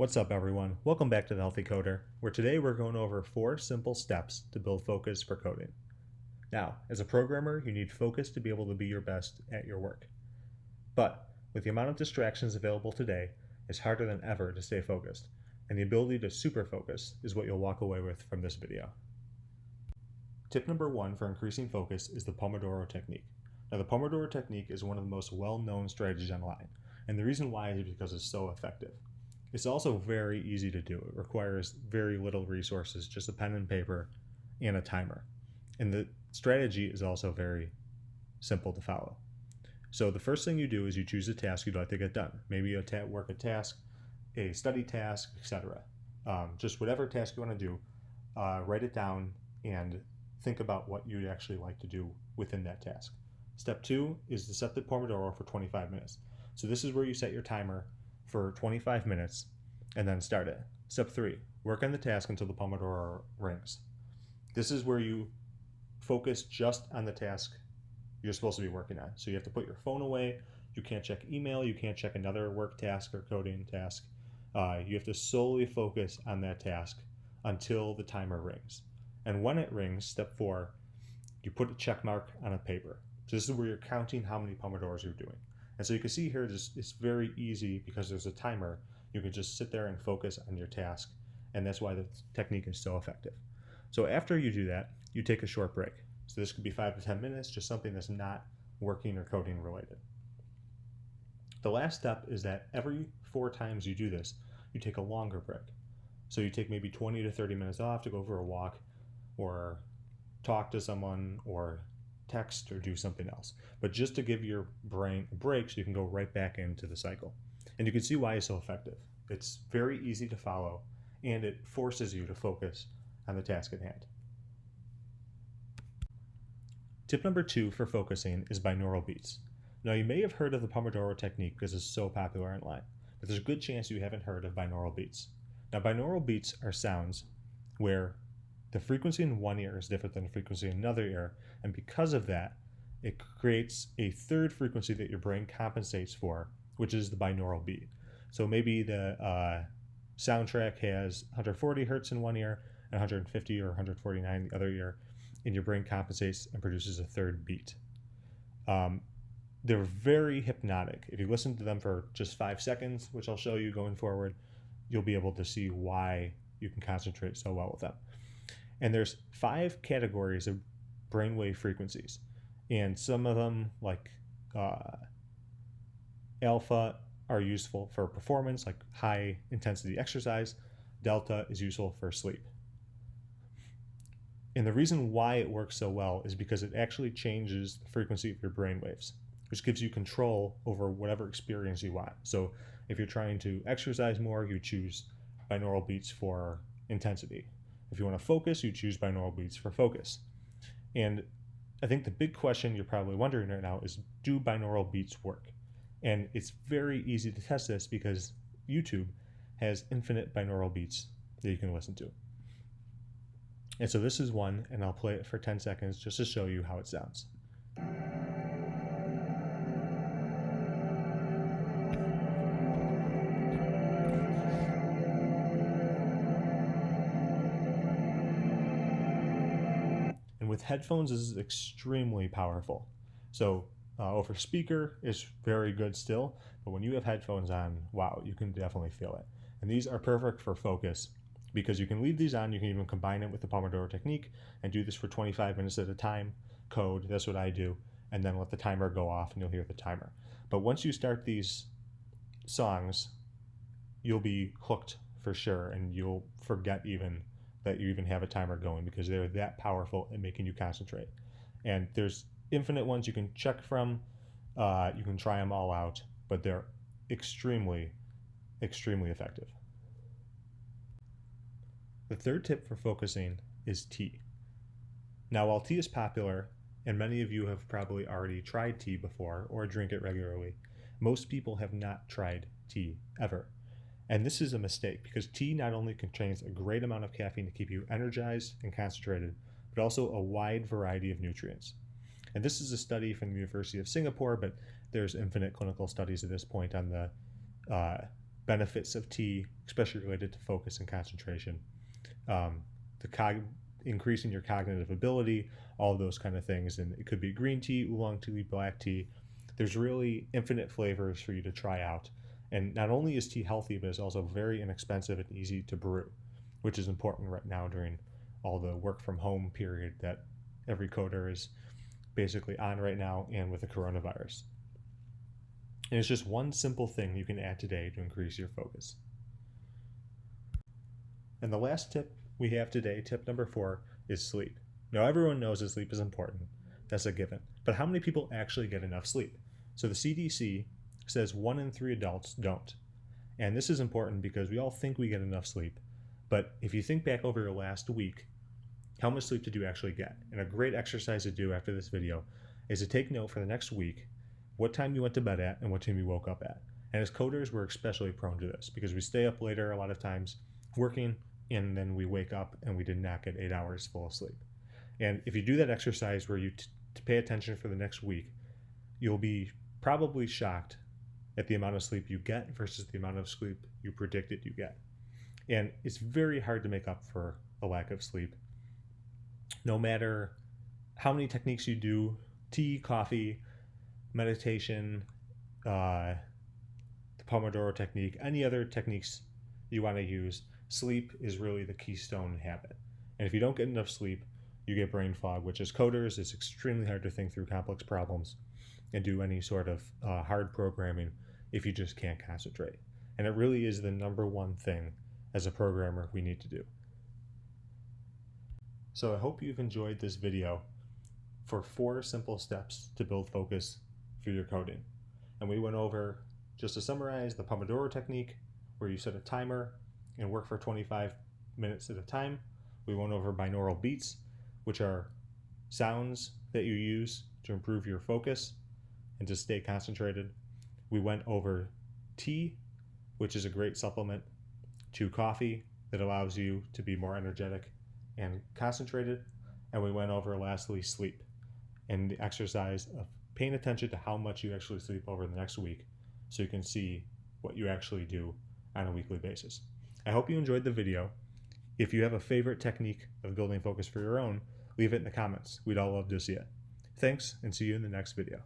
What's up, everyone? Welcome back to The Healthy Coder, where today we're going over 4 simple steps to build focus for coding. Now, as a programmer, you need focus to be able to be your best at your work. But with the amount of distractions available today, it's harder than ever to stay focused, and the ability to super focus is what you'll walk away with from this video. Tip number 1 for increasing focus is the Pomodoro Technique. Now, the Pomodoro Technique is one of the most well-known strategies online, and the reason why is because it's so effective. It's also very easy to do. It requires very little resources, just a pen and paper and a timer. And the strategy is also very simple to follow. So the first thing you do is you choose a task you'd like to get done. Maybe you work a task, a study task, etc. Just whatever task you want to do, write it down and think about what you'd actually like to do within that task. Step 2 is to set the Pomodoro for 25 minutes. So this is where you set your timer for 25 minutes and then start it. Step 3, work on the task until the Pomodoro rings. This is where you focus just on the task you're supposed to be working on. So you have to put your phone away. You can't check email. You can't check another work task or coding task. You have to solely focus on that task until the timer rings. And when it rings, step 4, you put a check mark on a paper. So this is where you're counting how many Pomodoros you're doing. And so you can see here, it's very easy because there's a timer. You can just sit there and focus on your task. And that's why the technique is so effective. So after you do that, you take a short break. So this could be 5 to 10 minutes, just something that's not working or coding related. The last step is that every 4 times you do this, you take a longer break. So you take maybe 20 to 30 minutes off to go for a walk or talk to someone or text or do something else, but just to give your brain a break so you can go right back into the cycle. And you can see why it's so effective. It's very easy to follow and it forces you to focus on the task at hand. Tip number 2 for focusing is Binaural Beats. Now, you may have heard of the Pomodoro Technique because it's so popular online, but there's a good chance you haven't heard of Binaural Beats. Now, Binaural Beats are sounds where the frequency in one ear is different than the frequency in another ear, and because of that, it creates a third frequency that your brain compensates for, which is the binaural beat. So maybe the soundtrack has 140 hertz in one ear and 150 or 149 in the other ear, and your brain compensates and produces a third beat. They're very hypnotic. If you listen to them for just 5 seconds, which I'll show you going forward, you'll be able to see why you can concentrate so well with them. And there's 5 categories of brainwave frequencies. And some of them, like alpha, are useful for performance, like high intensity exercise. Delta is useful for sleep. And the reason why it works so well is because it actually changes the frequency of your brainwaves, which gives you control over whatever experience you want. So if you're trying to exercise more, you choose binaural beats for intensity. If you want to focus, you choose binaural beats for focus. And I think the big question you're probably wondering right now is, do binaural beats work? And it's very easy to test this because YouTube has infinite binaural beats that you can listen to. And so this is one, and I'll play it for 10 seconds just to show you how it sounds. With headphones, this is extremely powerful. So over speaker is very good still, but when you have headphones on, wow, you can definitely feel it. And these are perfect for focus because you can leave these on. You can even combine it with the Pomodoro Technique and do this for 25 minutes at a time. Code, that's what I do, and then let the timer go off and you'll hear the timer. But once you start these songs, you'll be hooked for sure, and you'll forget even that you even have a timer going because they're that powerful at making you concentrate. And there's infinite ones you can check from. You can try them all out, but they're extremely, extremely effective. The third tip for focusing is tea. Now, while tea is popular, and many of you have probably already tried tea before or drink it regularly, most people have not tried tea ever. And this is a mistake because tea not only contains a great amount of caffeine to keep you energized and concentrated, but also a wide variety of nutrients. And this is a study from the University of Singapore, but there's infinite clinical studies at this point on the benefits of tea, especially related to focus and concentration, increasing your cognitive ability, all those kind of things. And it could be green tea, oolong tea, black tea. There's really infinite flavors for you to try out. And not only is tea healthy, but it's also very inexpensive and easy to brew, which is important right now during all the work from home period that every coder is basically on right now, and with the coronavirus. And it's just one simple thing you can add today to increase your focus. And the last tip we have today, tip number 4, is sleep. Now, everyone knows that sleep is important. That's a given. But how many people actually get enough sleep? So the CDC says 1 in 3 adults don't. And this is important because we all think we get enough sleep. But if you think back over your last week, how much sleep did you actually get? And a great exercise to do after this video is to take note for the next week what time you went to bed at and what time you woke up at. And as coders, we're especially prone to this because we stay up later a lot of times working, and then we wake up and we did not get 8 hours full of sleep. And if you do that exercise where you to pay attention for the next week, you'll be probably shocked at the amount of sleep you get versus the amount of sleep you predicted you get. And it's very hard to make up for a lack of sleep. No matter how many techniques you do, tea, coffee, meditation, the Pomodoro Technique, any other techniques you want to use, sleep is really the keystone habit. And if you don't get enough sleep, you get brain fog, which as coders is extremely hard to think through complex problems and do any sort of hard programming if you just can't concentrate. And it really is the number one thing as a programmer we need to do. So I hope you've enjoyed this video for 4 simple steps to build focus for your coding. And we went over, just to summarize, the Pomodoro Technique, where you set a timer and work for 25 minutes at a time. We went over Binaural Beats, which are sounds that you use to improve your focus and to stay concentrated. We went over tea, which is a great supplement to coffee that allows you to be more energetic and concentrated. And we went over, lastly, sleep and the exercise of paying attention to how much you actually sleep over the next week so you can see what you actually do on a weekly basis. I hope you enjoyed the video. If you have a favorite technique of building focus for your own, leave it in the comments. We'd all love to see it. Thanks, and see you in the next video.